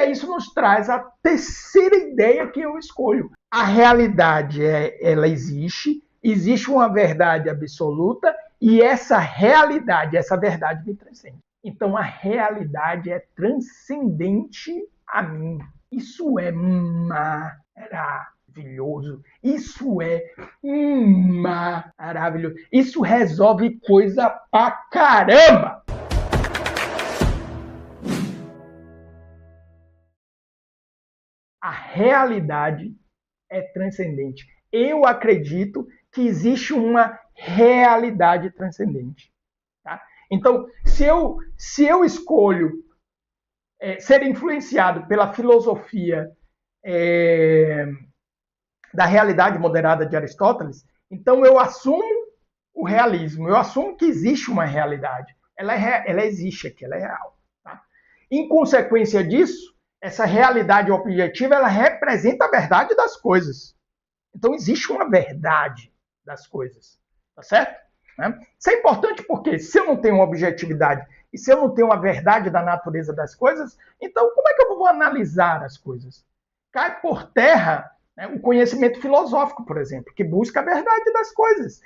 aí isso nos traz a terceira ideia que eu escolho. A realidade, ela existe uma verdade absoluta e essa realidade, essa verdade me transcende. Então a realidade é transcendente a mim. Isso é maravilhoso. Isso é maravilhoso. Isso resolve coisa pra caramba. A realidade é transcendente. Eu acredito que existe uma realidade transcendente. Tá? Então, se eu escolho ser influenciado pela filosofia da realidade moderada de Aristóteles, então eu assumo o realismo, eu assumo que existe uma realidade. Ela existe aqui, ela é real. Tá? Em consequência disso, essa realidade objetiva, ela representa a verdade das coisas. Então, existe uma verdade das coisas. Tá certo? Isso é importante porque se eu não tenho objetividade e se eu não tenho a verdade da natureza das coisas, então como é que eu vou analisar as coisas? Cai por terra o conhecimento filosófico, por exemplo, que busca a verdade das coisas.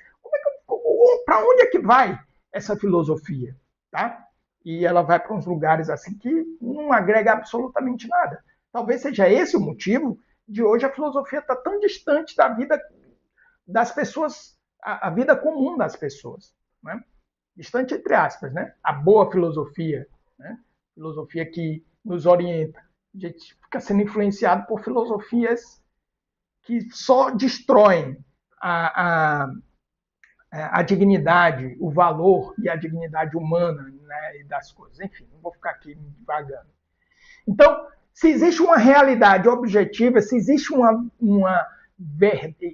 Para onde é que vai essa filosofia? Tá? E ela vai para uns lugares assim que não agrega absolutamente nada. Talvez seja esse o motivo de hoje a filosofia está tão distante da vida das pessoas, a vida comum das pessoas. Né? Distante entre aspas, né? A boa filosofia, né? Filosofia que nos orienta. A gente fica sendo influenciado por filosofias que só destroem a dignidade, o valor e a dignidade humana, né, das coisas. Enfim, não vou ficar aqui divagando. Então, se existe uma realidade objetiva, se existe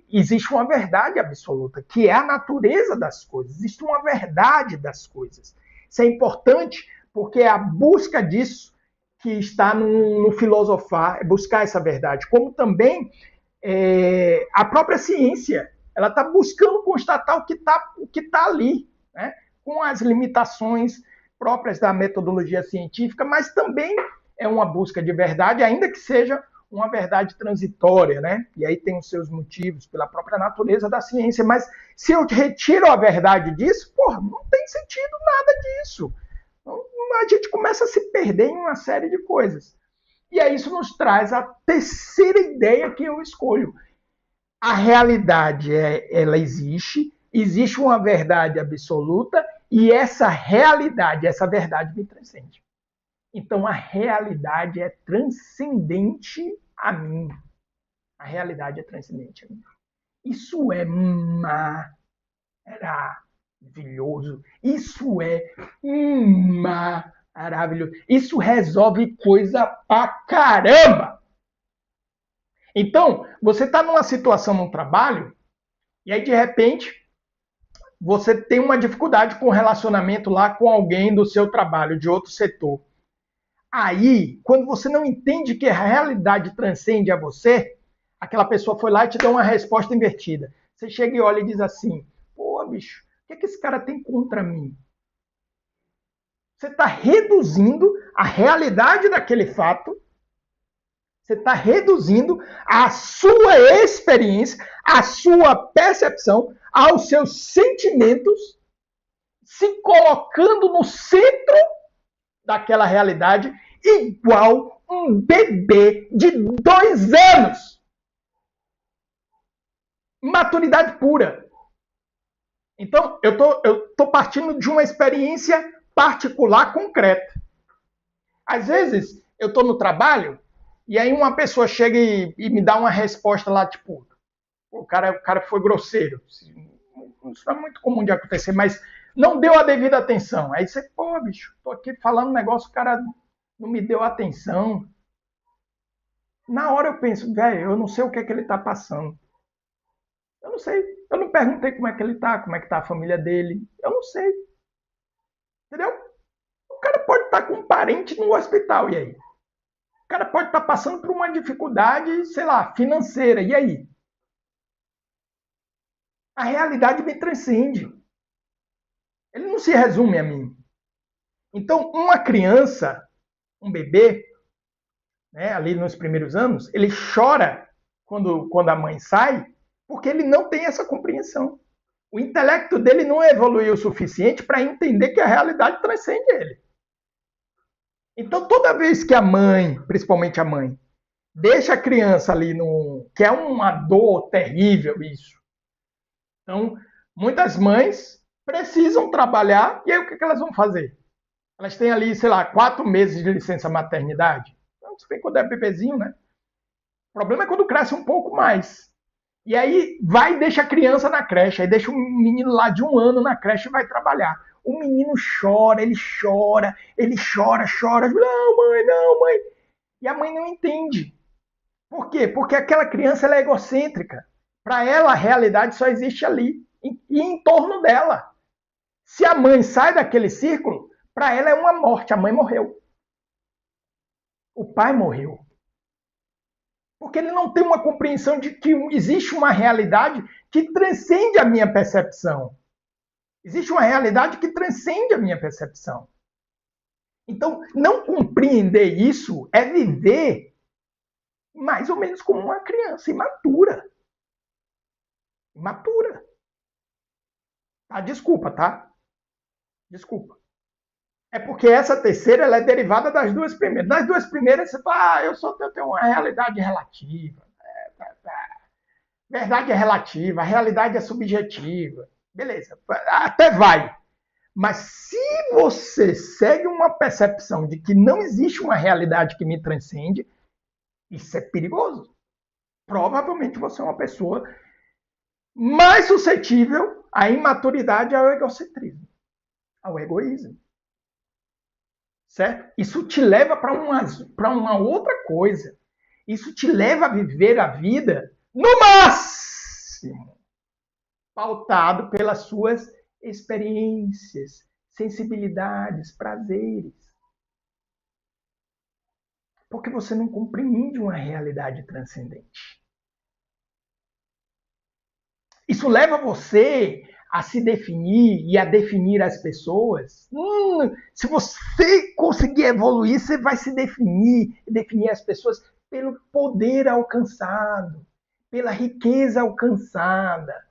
existe uma verdade absoluta, que é a natureza das coisas, existe uma verdade das coisas. Isso é importante porque é a busca disso que está no filosofar, é buscar essa verdade, como também a própria ciência, ela está buscando constatar o que tá ali, né? Com as limitações próprias da metodologia científica, mas também é uma busca de verdade, ainda que seja uma verdade transitória, né? E aí tem os seus motivos pela própria natureza da ciência, mas se eu retiro a verdade disso, não tem sentido nada disso. Então, a gente começa a se perder em uma série de coisas. E aí isso nos traz a terceira ideia que eu escolho. A realidade, ela existe uma verdade absoluta e essa realidade, essa verdade me transcende. Então a realidade é transcendente a mim. A realidade é transcendente a mim. Isso é maravilhoso. Isso é maravilhoso. Isso resolve coisa pra caramba. Então, você está numa situação no trabalho e aí, de repente, você tem uma dificuldade com o relacionamento lá com alguém do seu trabalho, de outro setor. Aí, quando você não entende que a realidade transcende a você, aquela pessoa foi lá e te deu uma resposta invertida. Você chega e olha e diz assim, pô, bicho, o que é que esse cara tem contra mim? Você está reduzindo a realidade daquele fato, você está reduzindo a sua experiência, a sua percepção, aos seus sentimentos, se colocando no centro daquela realidade, igual um bebê de 2 anos. Maturidade pura. Então, eu tô partindo de uma experiência particular, concreta. Às vezes, eu estou no trabalho e aí uma pessoa chega e me dá uma resposta lá, tipo, o cara foi grosseiro. Isso é muito comum de acontecer, mas não deu a devida atenção. Aí você, pô, bicho, tô aqui falando um negócio, o cara não me deu atenção. Na hora eu penso, velho, eu não sei o que é que ele tá passando. Eu não sei. Eu não perguntei como é que ele tá, como é que tá a família dele. Eu não sei. Entendeu? O cara pode estar com um parente no hospital, e aí? O cara pode estar passando por uma dificuldade, sei lá, financeira, e aí? A realidade me transcende. Ele não se resume a mim. Então, uma criança, um bebê, né, ali nos primeiros anos, ele chora quando a mãe sai, porque ele não tem essa compreensão. O intelecto dele não evoluiu o suficiente para entender que a realidade transcende ele. Então, toda vez que a mãe, principalmente a mãe, deixa a criança ali no... que é uma dor terrível isso. Então, muitas mães precisam trabalhar, e aí o que elas vão fazer? Elas têm ali, sei lá, 4 meses de licença maternidade. Então, se bem quando é bebezinho, né? O problema é quando cresce um pouco mais. E aí vai e deixa a criança na creche, aí deixa um menino lá de 1 ano na creche e vai trabalhar. O menino chora, ele chora, chora. Não, mãe. E a mãe não entende. Por quê? Porque aquela criança ela é egocêntrica. Para ela, a realidade só existe ali e em torno dela. Se a mãe sai daquele círculo, para ela é uma morte. A mãe morreu. O pai morreu. Porque ele não tem uma compreensão de que existe uma realidade que transcende a minha percepção. Existe uma realidade que transcende a minha percepção. Então, não compreender isso é viver mais ou menos como uma criança imatura. Imatura. Tá? Desculpa, tá? Desculpa. É porque essa terceira ela é derivada das 2 primeiras. Das 2 primeiras, você fala, eu tenho uma realidade relativa. Verdade é relativa, a realidade é subjetiva. Beleza, até vai. Mas se você segue uma percepção de que não existe uma realidade que me transcende, isso é perigoso. Provavelmente você é uma pessoa mais suscetível à imaturidade e ao egocentrismo, ao egoísmo. Certo? Isso te leva para uma outra coisa. Isso te leva a viver a vida no máximo pautado pelas suas experiências, sensibilidades, prazeres. Porque você não compreende uma realidade transcendente. Isso leva você a se definir e a definir as pessoas. Se você conseguir evoluir, você vai se definir e definir as pessoas pelo poder alcançado, pela riqueza alcançada,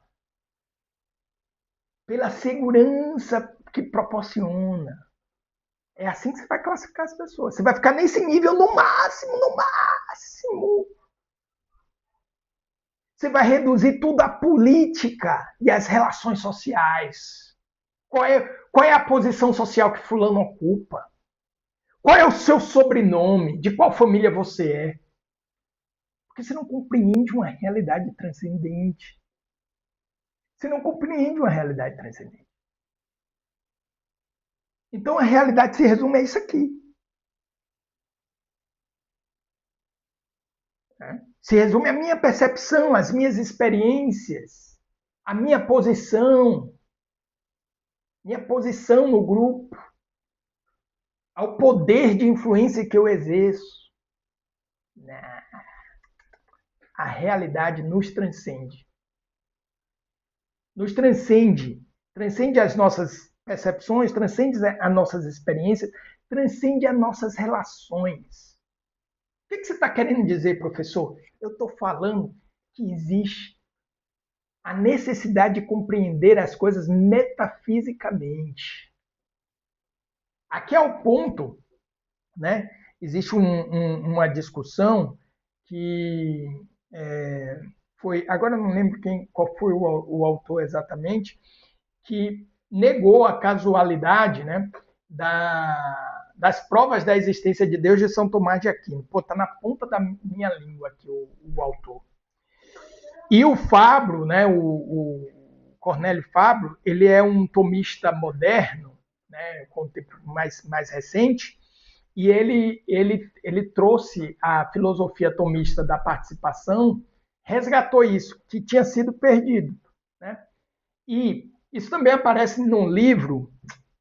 pela segurança que proporciona. É assim que você vai classificar as pessoas. Você vai ficar nesse nível no máximo, no máximo. Você vai reduzir tudo à política e às relações sociais. Qual é a posição social que fulano ocupa? Qual é o seu sobrenome? De qual família você é? Porque você não compreende uma realidade transcendente. Você não compreende uma realidade transcendente. Então a realidade se resume a isso aqui. Se resume à minha percepção, às minhas experiências, à minha posição no grupo, ao poder de influência que eu exerço. A realidade nos transcende. Nos transcende. Transcende as nossas percepções, transcende as nossas experiências, transcende as nossas relações. O que você está querendo dizer, professor? Eu estou falando que existe a necessidade de compreender as coisas metafisicamente. Aqui é o ponto, né? Existe uma discussão que foi, agora eu não lembro qual foi o autor exatamente, que negou a casualidade, né, das provas da existência de Deus de São Tomás de Aquino. Pô, tá na ponta da minha língua aqui o autor. E o Fabro, né, o Cornélio Fabro, ele é um tomista moderno, né, com tempo mais recente, e ele trouxe a filosofia tomista da participação, resgatou isso, que tinha sido perdido. Né? E isso também aparece num livro,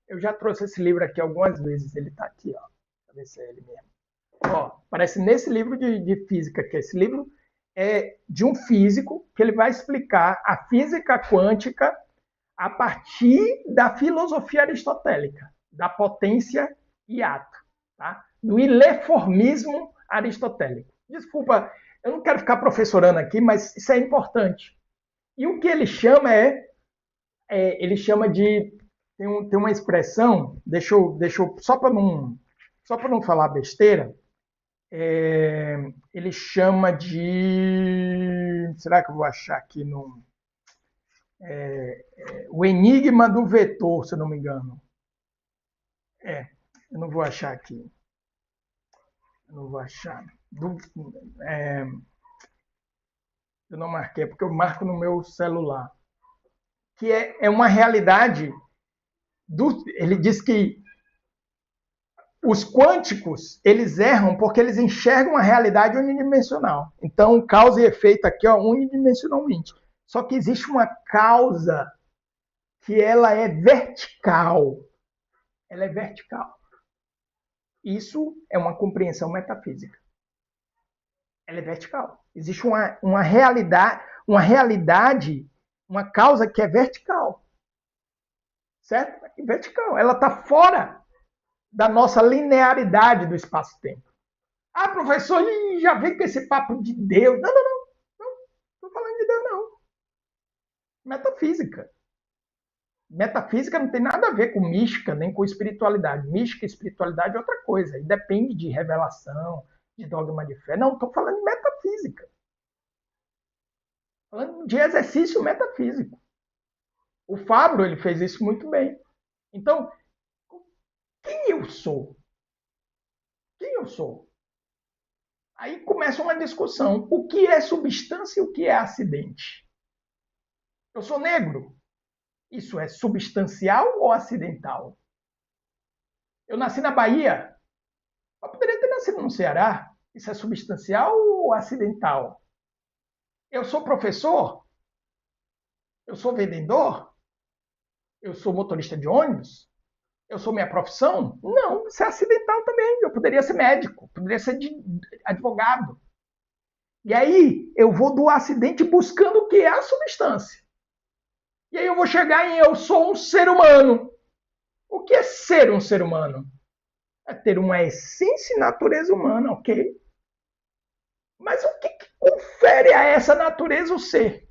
eu já trouxe esse livro aqui algumas vezes, ele está aqui, ó, para ver se é ele mesmo. Ó, aparece nesse livro de física, que esse livro é de um físico que ele vai explicar a física quântica a partir da filosofia aristotélica, da potência e ato, tá? Do ileformismo aristotélico. Desculpa, eu não quero ficar professorando aqui, mas isso é importante. E o que ele chama ele chama de, tem uma expressão, deixa eu só para não falar besteira, ele chama de, será que eu vou achar aqui no, o enigma do vetor, se eu não me engano. Eu não vou achar aqui. Eu não vou achar. Eu não marquei, porque eu marco no meu celular. Que é uma realidade. Ele diz que os quânticos, eles erram porque eles enxergam a realidade unidimensional. Então, causa e efeito aqui, ó, unidimensionalmente. Só que existe uma causa que ela é vertical. Ela é vertical. Isso é uma compreensão metafísica. Ela é vertical. Existe uma realidade, uma causa que é vertical. Certo? Vertical. Ela está fora da nossa linearidade do espaço-tempo. Ah, professor, já vem com esse papo de Deus. Não estou falando de Deus, não. Metafísica. Metafísica não tem nada a ver com mística, nem com espiritualidade. Mística e espiritualidade é outra coisa. E depende de revelação, de dogma de fé. Não, estou falando de metafísica. Falando de exercício metafísico. O Fábio, ele fez isso muito bem. Então, quem eu sou? Quem eu sou? Aí começa uma discussão. O que é substância e o que é acidente? Eu sou negro. Isso é substancial ou acidental? Eu nasci na Bahia. Eu poderia ter nascido no Ceará. Isso é substancial ou acidental? Eu sou professor? Eu sou vendedor? Eu sou motorista de ônibus? Eu sou minha profissão? Não, isso é acidental também. Eu poderia ser médico, poderia ser advogado. E aí eu vou do acidente buscando o que é a substância. E aí eu vou chegar em eu sou um ser humano. O que é ser um ser humano? É ter uma essência e natureza humana, ok? Mas o que confere a essa natureza o ser?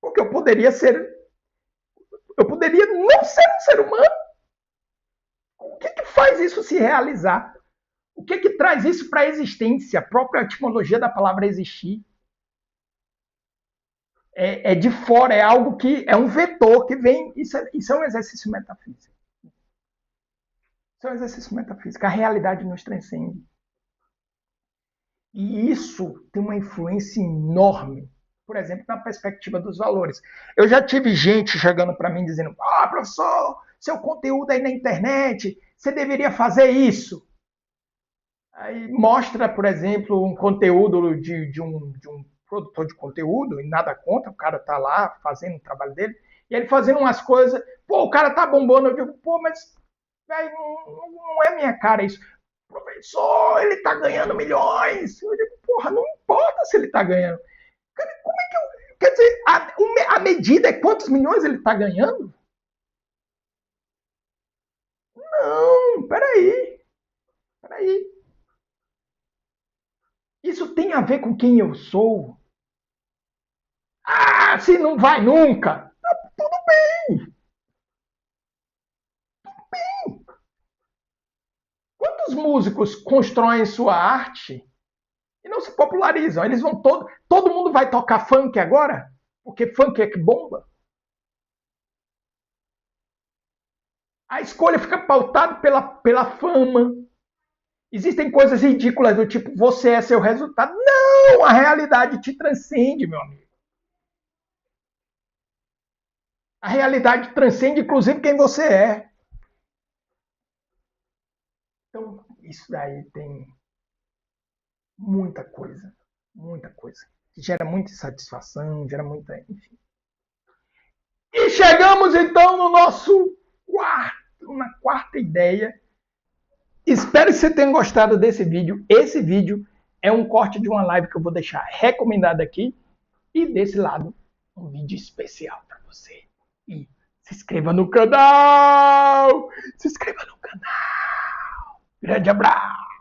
Porque eu poderia não ser um ser humano. O que faz isso se realizar? O que traz isso para a existência? A própria etimologia da palavra existir. É de fora, é algo que é um vetor que vem. Isso é um exercício metafísico. Isso é um exercício metafísico. A realidade nos transcende. E isso tem uma influência enorme, por exemplo, na perspectiva dos valores. Eu já tive gente chegando para mim dizendo: ah, professor, seu conteúdo aí na internet, você deveria fazer isso. Aí mostra, por exemplo, um conteúdo de um produtor de conteúdo, e nada contra, o cara tá lá fazendo o trabalho dele, e ele fazendo umas coisas, pô, o cara tá bombando, eu digo, pô, mas véio, não é minha cara isso. Professor, ele tá ganhando milhões. Eu digo, porra, não importa se ele tá ganhando. Cara, como é que eu... Quer dizer, a medida é quantos milhões ele tá ganhando? Não, peraí. Isso tem a ver com quem eu sou? Ah, se não vai nunca. Tudo bem. Quantos músicos constroem sua arte e não se popularizam? Eles vão todo mundo vai tocar funk agora? Porque funk é que bomba? A escolha fica pautada pela fama. Existem coisas ridículas do tipo, você é seu resultado. Não, a realidade te transcende, meu amigo. A realidade transcende, inclusive, quem você é. Então, isso daí tem muita coisa. Que gera muita insatisfação, gera muita... Enfim. E chegamos, então, no nosso na quarta ideia. Espero que você tenha gostado desse vídeo. Esse vídeo é um corte de uma live que eu vou deixar recomendada aqui. E desse lado, um vídeo especial para você. E se inscreva no canal! Se inscreva no canal! Grande abraço!